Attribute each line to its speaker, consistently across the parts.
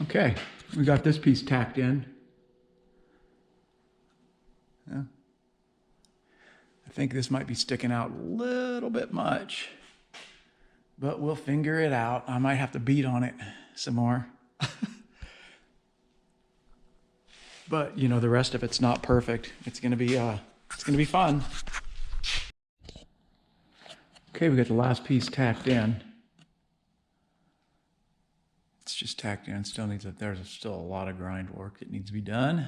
Speaker 1: Okay, we got this piece tacked in. Yeah. I think this might be sticking out a little bit much, but we'll figure it out. I might have to beat on it some more. But you know, the rest of it's not perfect. It's gonna be fun. Okay, we got the last piece tacked in. It's just tacked in. Still needs there's still a lot of grind work that needs to be done.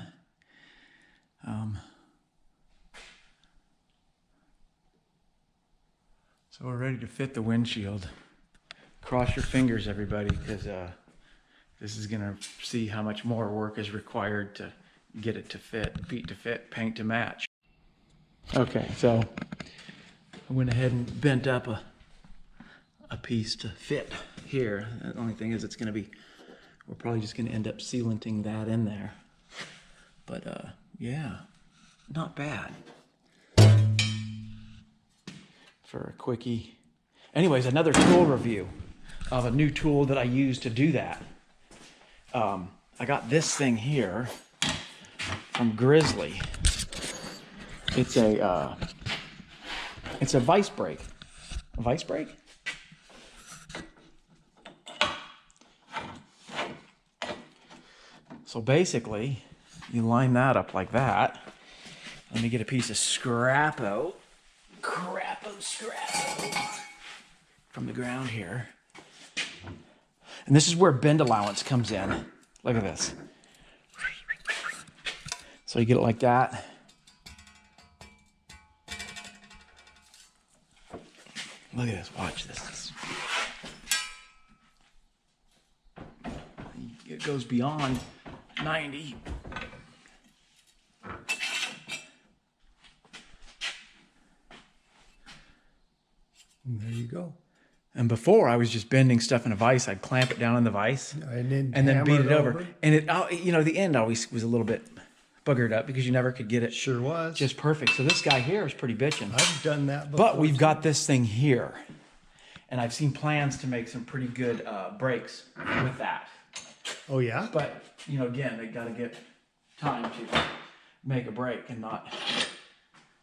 Speaker 1: So we're ready to fit the windshield. Cross your fingers, everybody, because this is gonna see how much more work is required to get it to fit, feet to fit, paint to match. Okay, so I went ahead and bent up a piece to fit here. The only thing is we're probably just gonna end up sealanting that in there. But yeah, not bad. For a quickie. Anyways, another tool review of a new tool that I use to do that. I got this thing here from Grizzly. It's a vice brake. A vice brake? So basically, you line that up like that. Let me get a piece of scrap out. Scrap from the ground here. And this is where bend allowance comes in. Look at this. So you get it like that. Look at this, watch this. It goes beyond 90.
Speaker 2: And there you go.
Speaker 1: And before I was just bending stuff in a vise. I'd clamp it down in the vise
Speaker 2: And then
Speaker 1: beat it
Speaker 2: hammer
Speaker 1: over. And it, you know, the end always was a little bit buggered up because you never could get it
Speaker 2: Sure was.
Speaker 1: just perfect. So this guy here is pretty bitching.
Speaker 2: I've done that before.
Speaker 1: But we've got this thing here. And I've seen plans to make some pretty good brakes with that.
Speaker 2: Oh, yeah?
Speaker 1: But, you know, again, they got to get time to make a brake and not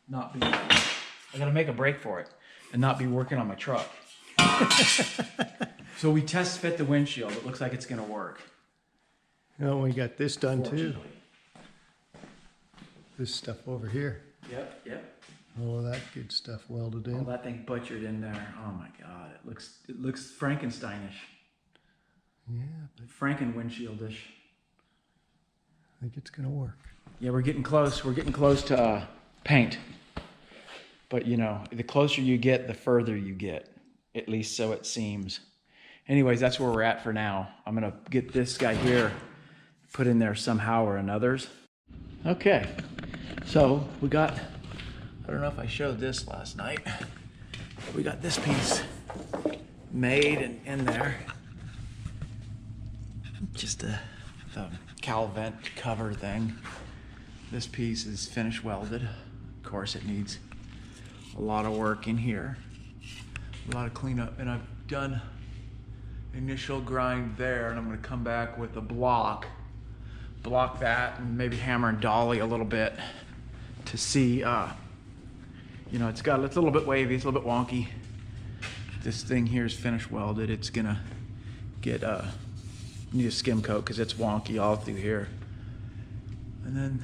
Speaker 1: be, I got to make a brake for it and not be working on my truck. So we test fit the windshield. It looks like it's going to work.
Speaker 2: Oh, we got this done too.
Speaker 1: Fortunately.
Speaker 2: This stuff over here.
Speaker 1: Yep.
Speaker 2: All of that good stuff welded
Speaker 1: All
Speaker 2: in.
Speaker 1: that thing butchered in there. Oh my God, it looks Frankensteinish.
Speaker 2: Yeah, but
Speaker 1: Franken windshieldish.
Speaker 2: I think it's going to work.
Speaker 1: Yeah, we're getting close. We're getting close to paint. But you know, the closer you get, the further you get. At least so it seems. Anyways, that's where we're at for now. I'm gonna get this guy here put in there somehow or another's. Okay, so we got, I don't know if I showed this last night. We got this piece made and in there. Just the cowl vent cover thing. This piece is finish welded. Of course, it needs a lot of work in here. A lot of cleanup, and I've done initial grind there, and I'm going to come back with a block that, and maybe hammer and dolly a little bit to see. You know, it's a little bit wavy, it's a little bit wonky. This thing here is finish welded. It's gonna get need a skim coat because it's wonky all through here. And then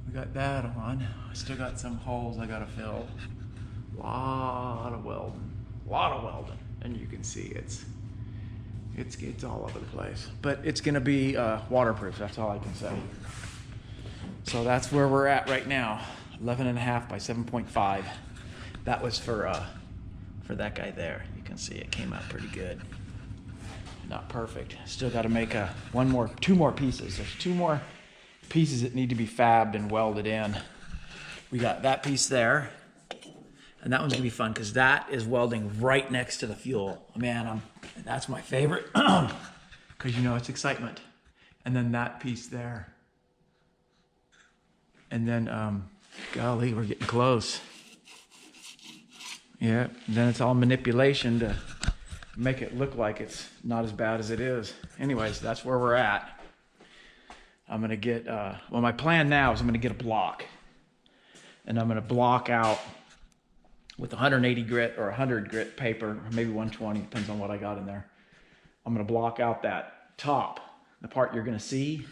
Speaker 1: we got that on. I still got some holes I gotta fill. A lot of welding, and you can see it's all over the place. But it's gonna be waterproof. That's all I can say. So that's where we're at right now. 11.5 by 7.5. That was for that guy there. You can see it came out pretty good. Not perfect. Still got to make two more pieces. There's two more pieces that need to be fabbed and welded in. We got that piece there. And that one's gonna be fun because that is welding right next to the fuel. Man, that's my favorite because you know it's excitement. And then that piece there. And then, golly, we're getting close. Yeah, then it's all manipulation to make it look like it's not as bad as it is. Anyways, that's where we're at. I'm gonna get, well, my plan now is I'm gonna get a block. And I'm gonna block out with 180 grit or 100 grit paper, or maybe 120, depends on what I got in there. I'm gonna block out that top, the part you're gonna see.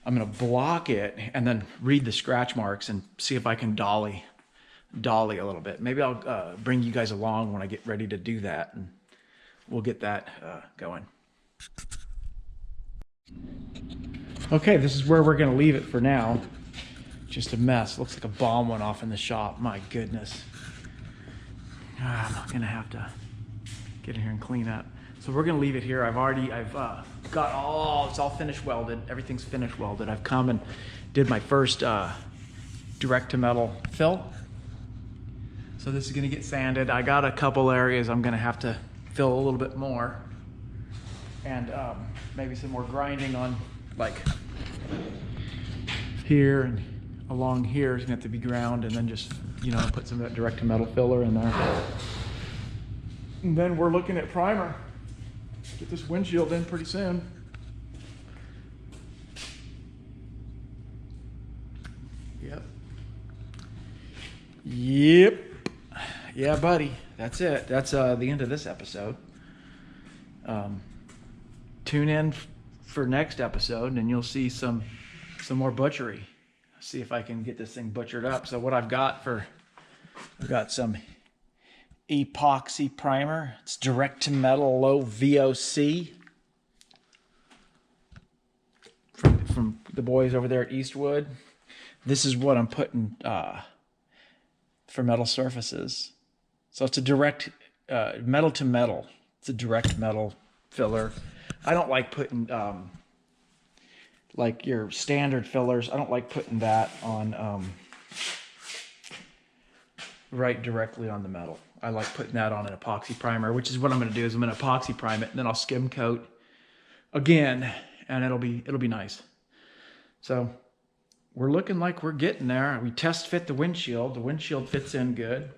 Speaker 1: I'm gonna block it and then read the scratch marks and see if I can dolly a little bit. Maybe I'll bring you guys along when I get ready to do that, and we'll get that going. Okay, this is where we're gonna leave it for now. Just a mess. Looks like a bomb went off in the shop. My goodness. I'm gonna have to get in here and clean up. So we're gonna leave it here. I've got all, it's all finished welded. Everything's finished welded. I've come and did my first direct to metal fill. So this is gonna get sanded. I got a couple areas I'm gonna have to fill a little bit more. And maybe some more grinding on like here and along here is gonna have to be ground, and then just, you know, put some of that direct to metal filler in there. And then we're looking at primer. Get this windshield in pretty soon. Yep. Yeah, buddy. That's it. That's the end of this episode. Tune in for next episode, and you'll see some more butchery. See if I can get this thing butchered up. So what I've got some epoxy primer. It's direct to metal low VOC from the boys over there at Eastwood. This is what I'm putting for metal surfaces. So it's a direct metal to metal. It's a direct metal filler. I don't like putting like your standard fillers. I don't like putting that on right directly on the metal. I like putting that on an epoxy primer, which is what I'm going to do. Is I'm going to epoxy prime it, and then I'll skim coat again, and it'll be nice. So we're looking like we're getting there. We test fit the windshield. The windshield fits in good.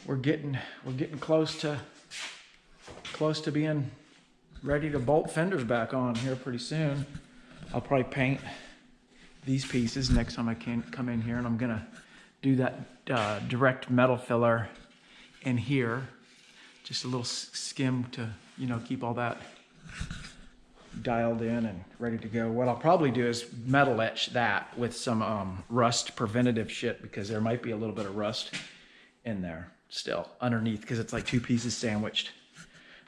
Speaker 1: We're getting close to being ready to bolt fenders back on here pretty soon. I'll probably paint these pieces next time I can come in here, and I'm gonna do that direct metal filler in here. Just a little skim to, you know, keep all that dialed in and ready to go. What I'll probably do is metal etch that with some rust preventative shit, because there might be a little bit of rust in there still underneath, because it's like two pieces sandwiched.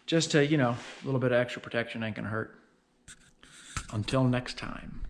Speaker 1: Just to, you know, a little bit of extra protection ain't gonna hurt. Until next time.